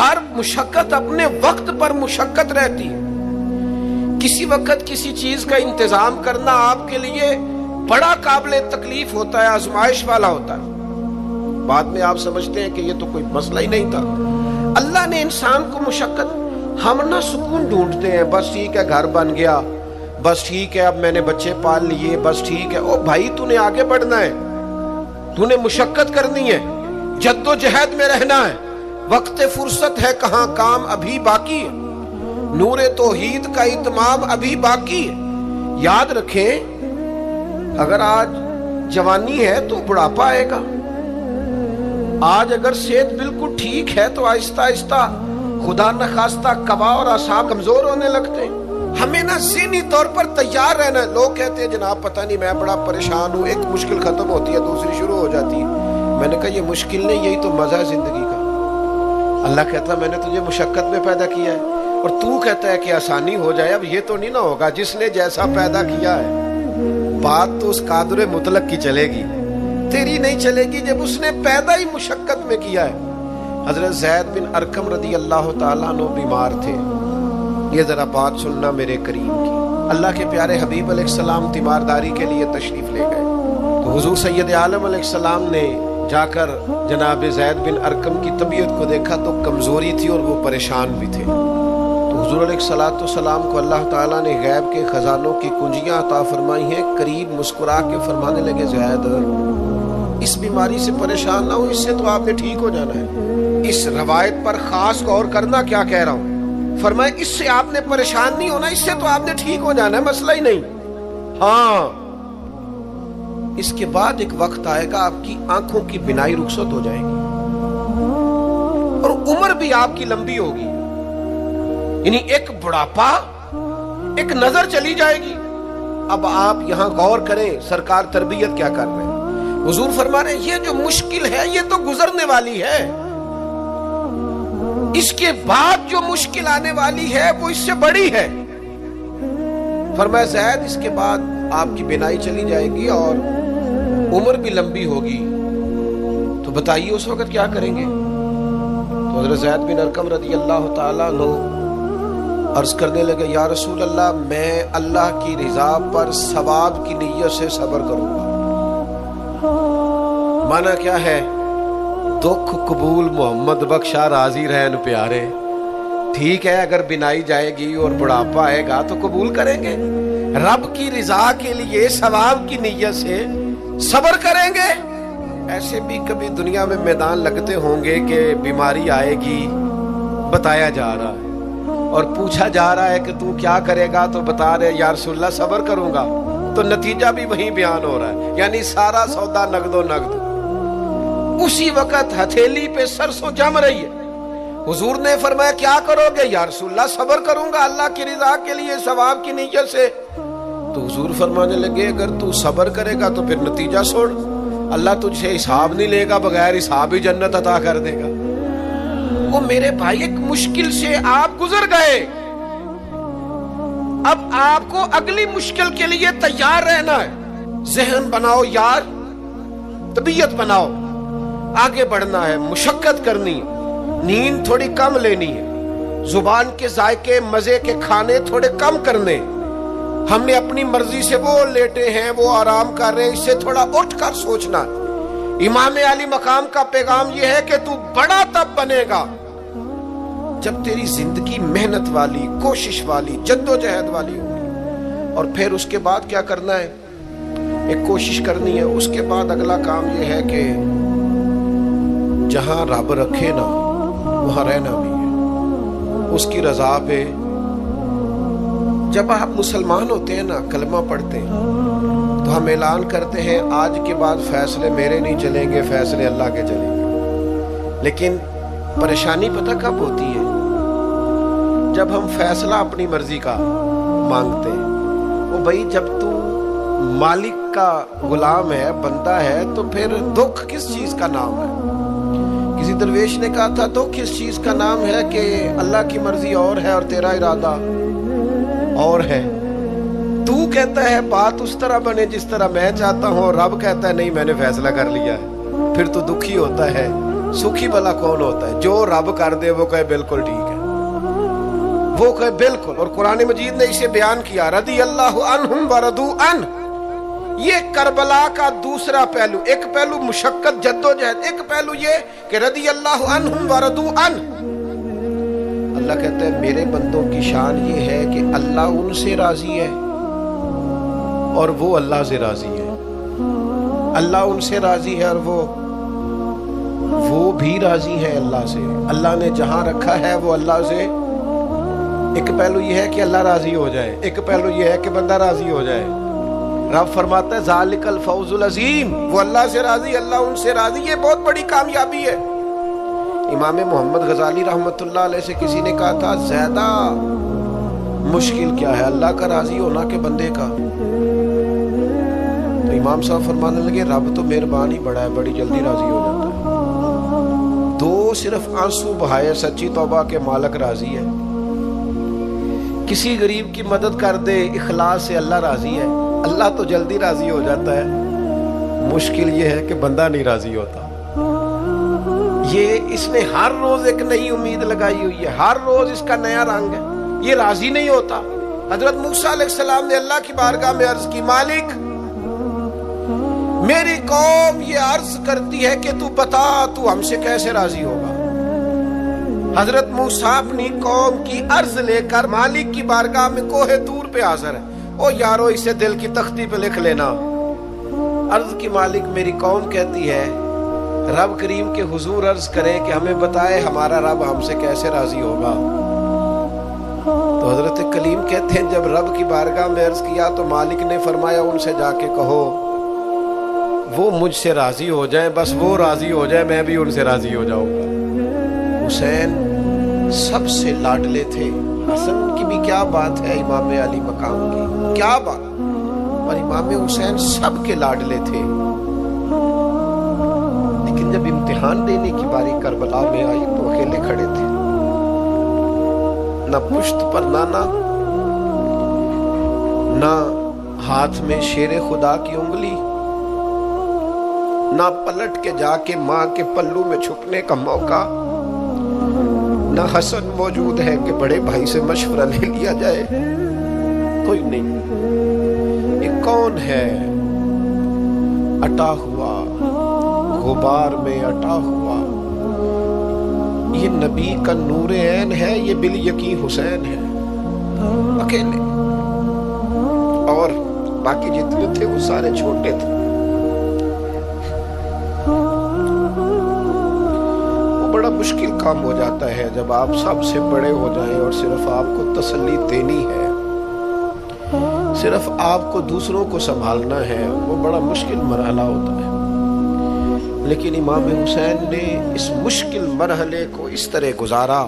ہر مشقت اپنے وقت پر مشقت رہتی ہے. کسی وقت کسی چیز کا انتظام کرنا آپ کے لیے بڑا قابل تکلیف ہوتا ہے، آزمائش والا ہوتا ہے. بعد میں آپ سمجھتے ہیں کہ یہ تو کوئی مسئلہ ہی نہیں تھا. اللہ نے انسان کو مشقت، ہم نہ سکون ڈھونڈتے ہیں، بس ٹھیک ہے گھر بن گیا، بس ٹھیک ہے اب میں نے بچے پال لیے، بس ٹھیک ہے. او بھائی تو نے آگے بڑھنا ہے، تو نے مشقت کرنی ہے، جد و جہد میں رہنا ہے. وقت فرصت ہے کہاں، کام ابھی باقی ہے، نور توحید کا اتمام ابھی باقی ہے. یاد رکھیں اگر آج جوانی ہے تو بڑھاپا آئے گا. آج اگر صحت بالکل ٹھیک ہے تو آہستہ آہستہ خدا نخواستہ قوا اور اعصاب کمزور ہونے لگتے ہیں. ہمیں نا ذہنی طور پر تیار رہنا ہے. لوگ کہتے ہیں جناب پتہ نہیں میں بڑا پریشان ہوں، ایک مشکل ختم ہوتی ہے دوسری شروع ہو جاتی ہے. میں نے کہا یہ مشکل نہیں، یہی تو مزہ ہے زندگی کا. اللہ کہتا میں نے تجھے مشقت میں پیدا کیا ہے اور تو کہتا ہے کہ آسانی ہو جائے. اب یہ تو نہیں نہ ہوگا، جس نے جیسا پیدا کیا ہے بات تو اس قادر مطلق کی چلے گی، تیری نہیں چلے گی جب اس نے پیدا ہی مشقت میں کیا ہے. حضرت زید بن ارقم رضی اللہ تعالیٰ عنہ بیمار تھے. یہ ذرا بات سننا میرے کریم کی. اللہ کے پیارے حبیب علیہ السلام تیمارداری کے لیے تشریف لے گئے تو حضور سید عالم علیہ السلام نے جا کر جناب زید بن ارقم کی طبیعت کو دیکھا تو کمزوری تھی اور وہ پریشان بھی تھے. تو حضور علیہ الصلوۃ والسلام کو اللہ تعالیٰ نے غیب کے خزانوں کی کنجیاں عطا فرمائی ہیں. قریب مسکرا کے فرمانے لگے زید اس بیماری سے پریشان نہ ہو، اس سے تو آپ نے ٹھیک ہو جانا ہے. اس روایت پر خاص غور کرنا کیا کہہ رہا ہوں. فرمایا اس سے آپ نے پریشان نہیں ہونا، اس سے تو آپ نے ٹھیک ہو جانا ہے، مسئلہ ہی نہیں. ہاں اس کے بعد ایک وقت آئے گا آپ کی آنکھوں کی بینائی رخصت ہو جائے گی اور عمر بھی آپ کی لمبی ہوگی. یعنی ایک بڑھاپا، ایک نظر چلی جائے گی. اب آپ یہاں غور کریں سرکار تربیت کیا کر رہے ہیں. حضور فرما رہے ہیں یہ جو مشکل ہے یہ تو گزرنے والی ہے، اس کے بعد جو مشکل آنے والی ہے وہ اس سے بڑی ہے. فرمایا زید اس کے بعد آپ کی بینائی چلی جائے گی اور عمر بھی لمبی ہوگی، تو بتائیے اس وقت کیا کریں گے. تو حضرت زید بن ارقم رضی اللہ تعالیٰ عنہ عرض کرنے لگے یا رسول اللہ میں اللہ کی رضا پر ثواب کی نیت سے صبر کروں گا. مانا کیا ہے، دکھ قبول محمد بخشا راضی رہن پیارے. ٹھیک ہے اگر بینائی جائے گی اور بڑھاپا آئے گا تو قبول کریں گے، رب کی رضا کے لیے ثواب کی نیت سے صبر کریں گے. ایسے بھی کبھی دنیا میں میدان لگتے ہوں گے کہ بیماری آئے گی، بتایا جا رہا ہے اور پوچھا جا رہا ہے کہ تو کیا کرے گا، تو بتا رہے یا رسول اللہ صبر کروں گا، تو نتیجہ بھی وہی بیان ہو رہا ہے. یعنی سارا سودا نقد و نقد. اسی وقت ہتھیلی پہ سرسوں جم رہی ہے. حضور نے فرمایا کیا کرو گے؟ یا رسول اللہ صبر کروں گا اللہ کی رضا کے لیے ثواب کی نیت سے. تو حضور فرمانے لگے اگر تو صبر کرے گا تو پھر نتیجہ سن، اللہ تجھ سے حساب نہیں لے گا، بغیر حساب ہی جنت عطا کر دے گا. وہ میرے بھائی ایک مشکل سے آپ گزر گئے، اب آپ کو اگلی مشکل کے لیے تیار رہنا ہے. ذہن بناؤ یار، طبیعت بناؤ، آگے بڑھنا ہے، مشقت کرنی ہے، نیند تھوڑی کم لینی ہے، زبان کے ذائقے مزے کے کھانے تھوڑے کم کرنے. ہم نے اپنی مرضی سے وہ لیٹے ہیں، وہ آرام کر رہے ہیں، اس سے تھوڑا اٹھ کر سوچنا. امام علی مقام کا پیغام یہ ہے کہ تو بڑا تب بنے گا جب تیری زندگی محنت والی، کوشش والی، جد و جہد والی ہوگی. اور پھر اس کے بعد کیا کرنا ہے؟ ایک کوشش کرنی ہے. اس کے بعد اگلا کام یہ ہے کہ جہاں رب رکھے نا وہاں رہنا بھی ہے، اس کی رضا پہ. جب آپ مسلمان ہوتے ہیں نا، کلمہ پڑھتے ہیں تو ہم اعلان کرتے ہیں آج کے بعد فیصلے میرے نہیں چلیں گے، فیصلے اللہ کے چلیں گے. لیکن پریشانی پتہ کب ہوتی ہے؟ جب ہم فیصلہ اپنی مرضی کا مانگتے ہیں. وہ بھائی جب تو مالک کا غلام ہے، بندہ ہے، تو پھر دکھ کس چیز کا نام ہے؟ کسی درویش نے کہا تھا دکھ کس چیز کا نام ہے کہ اللہ کی مرضی اور ہے اور تیرا ارادہ اور ہے. تو کہتا ہے بات اس طرح بنے جس طرح میں چاہتا ہوں، اور رب کہتا ہے نہیں میں نے فیصلہ کر لیا ہے. پھر تو دکھی ہوتا ہے سکھی بلا کون ہوتا ہے؟ جو رب کر دے وہ کہے بالکل ٹھیک ہے، وہ کہے بالکل. اور قرآن مجید نے اسے بیان کیا رضی اللہ عنہم ورضوا عنہ. یہ کربلا کا دوسرا پہلو، ایک پہلو مشقت جد و جہد، ایک پہلو یہ کہ رضی اللہ عنہم ورضوا عنہ. اللہ کہتا ہے میرے بندوں کی شان یہ ہے کہ اللہ ان سے راضی ہے اور وہ اللہ سے راضی ہے. اللہ ان سے راضی ہے اور وہ بھی راضی ہے اللہ سے. اللہ نے جہاں رکھا ہے وہ اللہ سے. ایک پہلو یہ ہے کہ اللہ راضی ہو جائے، ایک پہلو یہ ہے کہ بندہ راضی ہو جائے. رب فرماتا ہے ذالک الفوز العظیم، وہ اللہ سے راضی، اللہ ان سے راضی. یہ بہت بڑی کامیابی ہے. امام محمد غزالی رحمۃ اللہ علیہ سے کسی نے کہا تھا زیادہ مشکل کیا ہے، اللہ کا راضی ہونا کہ بندے کا؟ تو امام صاحب فرمانے لگے رب تو مہربان ہی بڑا ہے، بڑی جلدی راضی ہو جاتا ہے. دو صرف آنسو بہائے سچی توبہ کے مالک راضی ہے. کسی غریب کی مدد کر دے اخلاص سے اللہ راضی ہے. اللہ تو جلدی راضی ہو جاتا ہے، مشکل یہ ہے کہ بندہ نہیں راضی ہوتا. یہ اس نے ہر روز ایک نئی امید لگائی ہوئی ہے، ہر روز اس کا نیا رنگ ہے. یہ راضی نہیں ہوتا. حضرت موسیٰ علیہ السلام نے اللہ کی بارگاہ میں عرض کی مالک میری قوم یہ عرض کرتی ہے کہ تو بتا تو ہم سے کیسے راضی ہوگا. حضرت موسیٰ اپنی قوم کی عرض لے کر مالک کی بارگاہ میں کوہ طور پہ حاضر ہے. او یارو اسے دل کی تختی پہ لکھ لینا. عرض کی مالک میری قوم کہتی ہے رب کریم کے حضور عرض کرے کہ ہمیں بتائے ہمارا رب ہم سے کیسے راضی ہوگا. تو حضرت کلیم کہتے ہیں جب رب کی بارگاہ میں عرض کیا تو مالک نے فرمایا ان سے جا کے کہو وہ مجھ سے راضی ہو جائیں، بس وہ راضی ہو جائے میں بھی ان سے راضی ہو جاؤں گا. حسین سب سے لاڈلے تھے. حسن کی بھی کیا بات ہے، امام علی مقام کی کیا بات، اور امام حسین سب کے لاڈلے تھے. لیکن جب امتحان دینے کی باری کربلا میں آئی تو اکیلے کھڑے تھے. نہ پشت پر نانا، نہ ہاتھ میں شیر خدا کی انگلی، نہ پلٹ کے جا کے ماں کے پلو میں چھپنے کا موقع، نہ حسن موجود ہے کہ بڑے بھائی سے مشورہ لے لیا جائے. کوئی نہیں. یہ کون ہے اٹا ہوا غبار میں اٹا ہوا؟ یہ نبی کا نور عین ہے، یہ بالیقین حسین ہے اکیلے. اور باقی جتنے تھے وہ سارے چھوٹے تھے. بڑا مشکل کام ہو جاتا ہے جب آپ سب سے بڑے ہو جائیں اور صرف آپ کو تسلی دینی ہے، صرف آپ کو دوسروں کو سنبھالنا ہے. وہ بڑا مشکل مرحلہ ہوتا ہے. لیکن امام حسین نے اس مشکل مرحلے کو اس طرح گزارا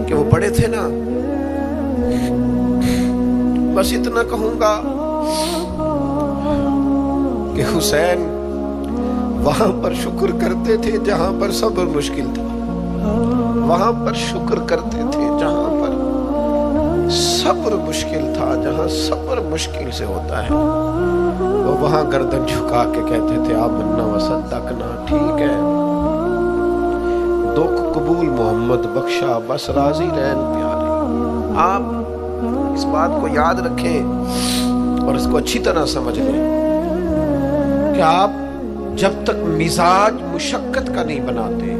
کہ وہ بڑے تھے نا. بس اتنا کہوں گا کہ حسین وہاں پر شکر کرتے تھے جہاں پر صبر مشکل تھا، وہاں پر شکر کرتے تھے جہاں پر صبر مشکل تھا. جہاں صبر مشکل سے ہوتا ہے وہ وہاں گردن جھکا کے کہتے تھے آمنا وصدقنا، ٹھیک ہے دکھ قبول محمد بخشا بس راضی رہن پیارے. آپ اس بات کو یاد رکھیں اور اس کو اچھی طرح سمجھ لیں کہ آپ جب تک مزاج مشقت کا نہیں بناتے،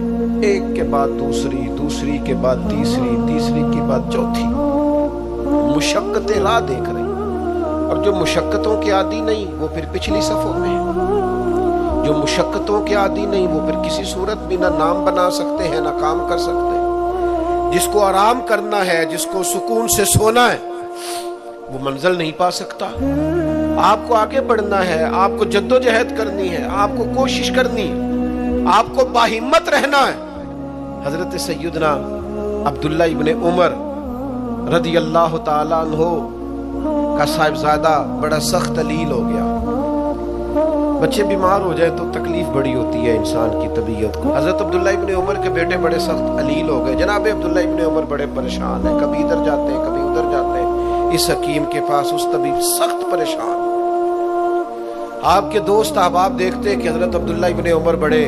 ایک کے بعد دوسری، دوسری کے بعد تیسری، تیسری کے بعد چوتھی مشقتیں راہ دیکھ رہی. اور جو مشقتوں کے عادی نہیں وہ پھر پچھلی صفوں میں ہیں. جو مشقتوں کے عادی نہیں وہ پھر کسی صورت بھی نہ نام بنا سکتے ہیں نہ کام کر سکتے ہیں. جس کو آرام کرنا ہے، جس کو سکون سے سونا ہے، وہ منزل نہیں پا سکتا. آپ کو آگے بڑھنا ہے، آپ کو جد و جہد کرنی ہے، آپ کو کوشش کرنی ہے، آپ کو باہمت رہنا ہے. حضرت سیدنا عبداللہ ابن عمر رضی اللہ تعالیٰ عنہ کا صاحبزادہ بڑا سخت علیل ہو گیا. بچے بیمار ہو جائے تو تکلیف بڑی ہوتی ہے انسان کی طبیعت کو. حضرت عبداللہ ابن عمر کے بیٹے بڑے سخت علیل ہو گئے. جناب عبداللہ ابن عمر بڑے پریشان ہیں، کبھی ادھر جاتے ہیں کبھی ادھر جاتے ہیں. اس حکیم کے پاس اس طبیب سخت پریشان. آپ کے دوست احباب دیکھتے کہ حضرت عبداللہ ابن عمر بڑے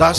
10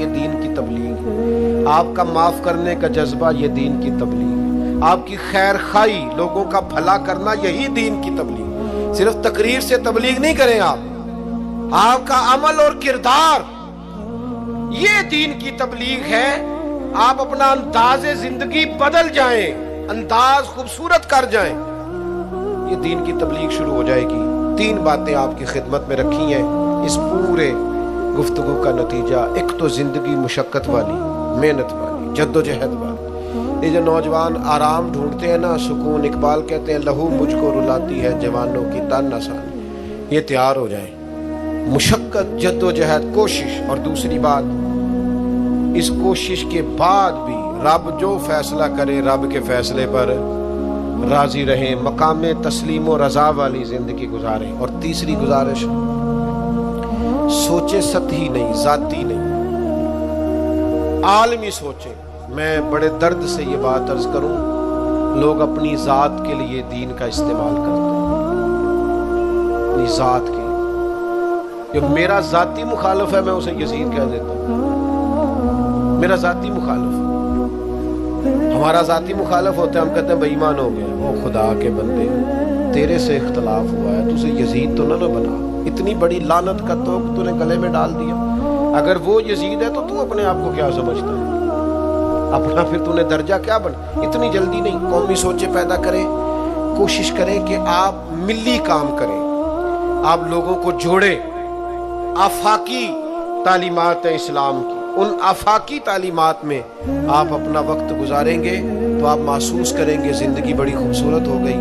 یہ دین کی تبلیغ ہے، آپ کا معاف کرنے کا جذبہ یہ دین کی تبلیغ ہے، آپ کی خیر خواہی لوگوں کا بھلا کرنا یہی دین کی تبلیغ ہے۔ صرف تقریر سے تبلیغ نہیں کریں آپ کا عمل اور کردار یہ دین کی تبلیغ ہے۔ آپ اپنا انداز زندگی بدل جائیں، انداز خوبصورت کر جائیں، یہ دین کی تبلیغ شروع ہو جائے گی۔ 3 باتیں آپ کی خدمت میں رکھی ہیں اس پورے گفتگو کا نتیجہ۔ ایک تو زندگی مشقت والی، محنت والی، جد و جہد والی۔ یہ جو نوجوان آرام ڈھونڈتے ہیں نا، سکون، اقبال کہتے ہیں لہو مجھ کو رلاتی ہے جوانوں کی تن آسانی، یہ تیار ہو جائیں۔ مشقت، جد و جہد، کوشش، اور دوسری بات اس کوشش کے بعد بھی رب جو فیصلہ کرے رب کے فیصلے پر راضی رہیں، مقام تسلیم و رضا والی زندگی گزاریں۔ اور تیسری گزارش، سوچیں سطحی نہیں، ذاتی نہیں، عالمی سوچیں۔ میں بڑے درد سے یہ بات عرض کروں، لوگ اپنی ذات کے لیے دین کا استعمال کرتے ہیں، اپنی ذات کے۔ جو میرا ذاتی مخالف ہے میں اسے یزید کہہ دیتا ہوں، میرا ذاتی مخالف ہے۔ ہمارا ذاتی مخالف ہوتا ہے، ہم کہتے ہیں بے ایمان ہو گئے، وہ خدا کے بندے تیرے سے اختلاف ہوا ہے، تو اسے یزید تو نہ بنا، اتنی بڑی لعنت کا توق تو نے گلے میں ڈال دیا۔ اگر وہ یزید ہے تو اپنے آپ کو کیا سمجھتا ہے؟ اپنا پھر تو نے درجہ کیا بنا؟ اتنی جلدی نہیں، قومی سوچیں پیدا کریں، کوشش کریں کہ آپ ملی کام کریں، آپ لوگوں کو جوڑیں۔ آفاقی تعلیمات ہیں اسلام کی، ان آفاقی تعلیمات میں آپ اپنا وقت گزاریں گے تو آپ محسوس کریں گے زندگی بڑی خوبصورت ہو گئی۔